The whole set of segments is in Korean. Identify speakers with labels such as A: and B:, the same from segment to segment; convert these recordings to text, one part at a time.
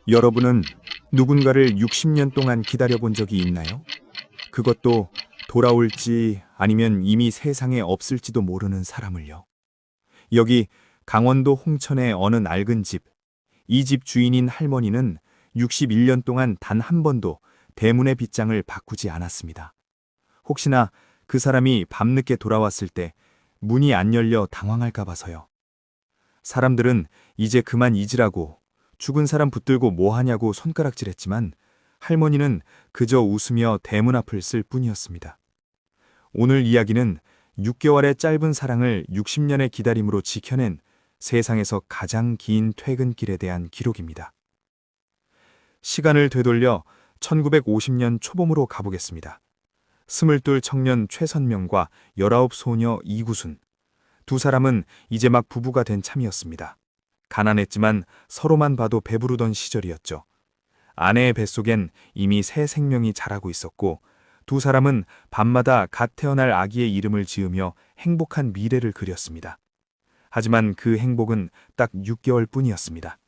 A: 여러분은 누군가를 60년 동안 기다려본 적이 있나요? 그것도 돌아올지 아니면 이미 세상에 없을지도 모르는 사람을요. 여기 강원도 홍천의 어느 낡은 집, 이 집 주인인 할머니는 61년 동안 단 한 번도 대문의 빗장을 바꾸지 않았습니다. 혹시나 그 사람이 밤늦게 돌아왔을 때 문이 안 열려 당황할까 봐서요. 사람들은 이제 그만 잊으라고, 죽은 사람 붙들고 뭐 하냐고 손가락질했지만 할머니는 그저 웃으며 대문 앞을 쓸 뿐이었습니다. 오늘 이야기는 6개월의 짧은 사랑을 60년의 기다림으로 지켜낸 세상에서 가장 긴 퇴근길에 대한 기록입니다. 시간을 되돌려 1950년 초봄으로 가보겠습니다. 22 청년 최선명과 19 소녀 이구순. 두 사람은 이제 막 부부가 된 참이었습니다. 가난했지만 서로만 봐도 배부르던 시절이었죠. 아내의 뱃속엔 이미 새 생명이 자라고 있었고 두 사람은 밤마다 갓 태어날 아기의 이름을 지으며 행복한 미래를 그렸습니다. 하지만 그 행복은 딱 6개월 뿐이었습니다.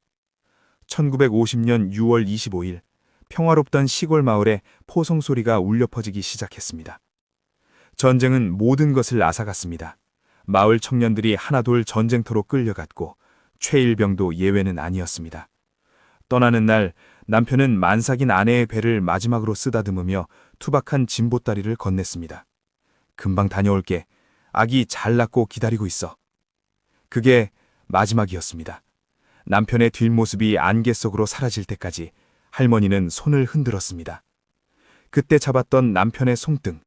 A: 1950년 6월 25일, 평화롭던 시골 마을에 포성 소리가 울려 퍼지기 시작했습니다. 전쟁은 모든 것을 앗아갔습니다. 마을 청년들이 하나둘 전쟁터로 끌려갔고 최일병도 예외는 아니었습니다. 떠나는 날 남편은 만삭인 아내의 배를 마지막으로 쓰다듬으며 투박한 진보다리를 건넸습니다. 금방 다녀올게. 아기 잘 낳고 기다리고 있어. 그게 마지막이었습니다. 남편의 뒷모습이 안개 속으로 사라질 때까지 할머니는 손을 흔들었습니다. 그때 잡았던 남편의 손등,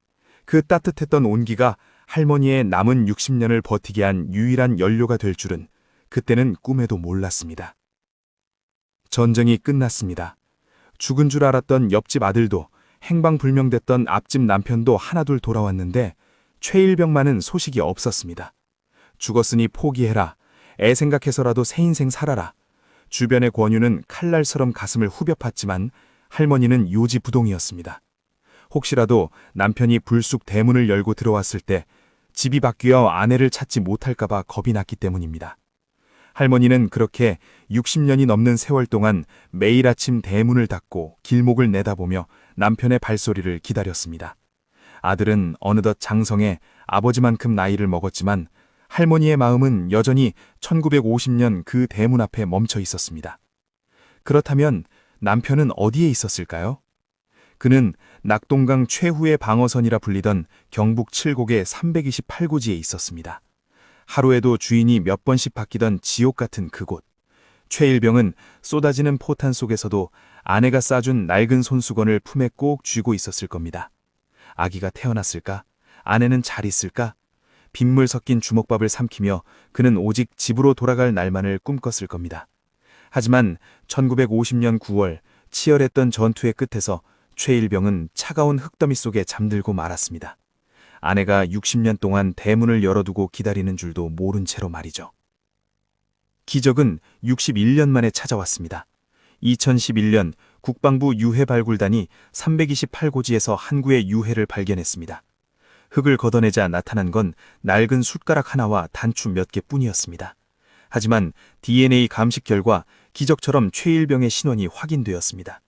A: 그 따뜻했던 온기가 할머니의 남은 60년을 버티게 한 유일한 연료가 될 줄은 그때는 꿈에도 몰랐습니다. 전쟁이 끝났습니다. 죽은 줄 알았던 옆집 아들도, 행방불명됐던 앞집 남편도 하나둘 돌아왔는데 최일병만은 소식이 없었습니다. 죽었으니 포기해라. 애 생각해서라도 새 인생 살아라. 주변의 권유는 칼날처럼 가슴을 후벼 팠지만 할머니는 요지부동이었습니다. 혹시라도 남편이 불쑥 대문을 열고 들어왔을 때 집이 바뀌어 아내를 찾지 못할까봐 겁이 났기 때문입니다. 할머니는 그렇게 60년이 넘는 세월 동안 매일 아침 대문을 닫고 길목을 내다보며 남편의 발소리를 기다렸습니다. 아들은 어느덧 장성해 아버지만큼 나이를 먹었지만 할머니의 마음은 여전히 1950년 그 대문 앞에 멈춰 있었습니다. 그렇다면 남편은 어디에 있었을까요? 그는 낙동강 최후의 방어선이라 불리던 경북 칠곡의 328고지에 있었습니다. 하루에도 주인이 몇 번씩 바뀌던 지옥 같은 그곳. 최일병은 쏟아지는 포탄 속에서도 아내가 싸준 낡은 손수건을 품에 꼭 쥐고 있었을 겁니다. 아기가 태어났을까? 아내는 잘 있을까? 빗물 섞인 주먹밥을 삼키며 그는 오직 집으로 돌아갈 날만을 꿈꿨을 겁니다. 하지만 1950년 9월 치열했던 전투의 끝에서 최일병은 차가운 흙더미 속에 잠들고 말았습니다. 아내가 60년 동안 대문을 열어두고 기다리는 줄도 모른 채로 말이죠. 기적은 61년 만에 찾아왔습니다. 2011년 국방부 유해발굴단이 328고지에서 한 구의 유해를 발견했습니다. 흙을 걷어내자 나타난 건 낡은 숟가락 하나와 단추 몇 개뿐이었습니다. 하지만 DNA 감식 결과 기적처럼 최일병의 신원이 확인되었습니다.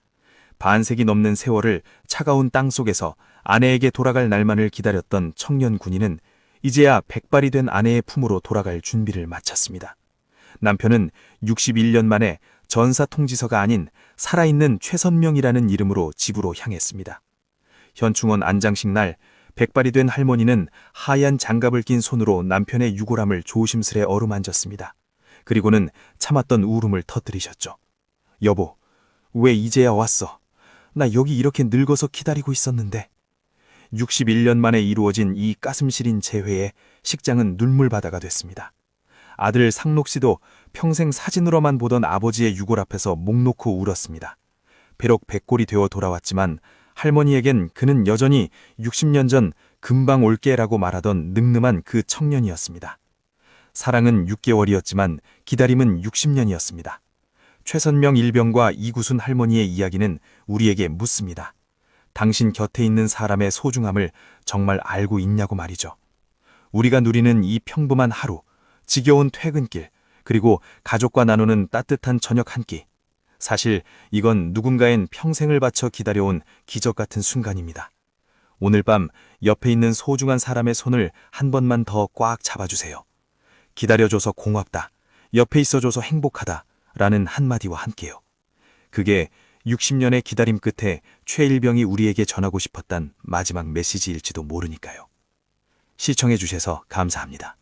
A: 반세기 넘는 세월을 차가운 땅 속에서 아내에게 돌아갈 날만을 기다렸던 청년 군인은 이제야 백발이 된 아내의 품으로 돌아갈 준비를 마쳤습니다. 남편은 61년 만에 전사 통지서가 아닌 살아있는 최선명이라는 이름으로 집으로 향했습니다. 현충원 안장식 날 백발이 된 할머니는 하얀 장갑을 낀 손으로 남편의 유골함을 조심스레 어루만졌습니다. 그리고는 참았던 울음을 터뜨리셨죠. 여보, 왜 이제야 왔어? 나 여기 이렇게 늙어서 기다리고 있었는데. 61년 만에 이루어진 이 가슴 시린 재회에 식장은 눈물바다가 됐습니다. 아들 상록 씨도 평생 사진으로만 보던 아버지의 유골 앞에서 목 놓고 울었습니다. 비록 백골이 되어 돌아왔지만 할머니에겐 그는 여전히 60년 전 금방 올게라고 말하던 늠름한 그 청년이었습니다. 사랑은 6개월이었지만 기다림은 60년이었습니다. 최선명 일병과 이구순 할머니의 이야기는 우리에게 묻습니다. 당신 곁에 있는 사람의 소중함을 정말 알고 있냐고 말이죠. 우리가 누리는 이 평범한 하루, 지겨운 퇴근길, 그리고 가족과 나누는 따뜻한 저녁 한 끼. 사실 이건 누군가엔 평생을 바쳐 기다려온 기적 같은 순간입니다. 오늘 밤 옆에 있는 소중한 사람의 손을 한 번만 더 꽉 잡아주세요. 기다려줘서 고맙다. 옆에 있어줘서 행복하다. 라는 한마디와 함께요. 그게 60년의 기다림 끝에 최일병이 우리에게 전하고 싶었던 마지막 메시지일지도 모르니까요. 시청해주셔서 감사합니다.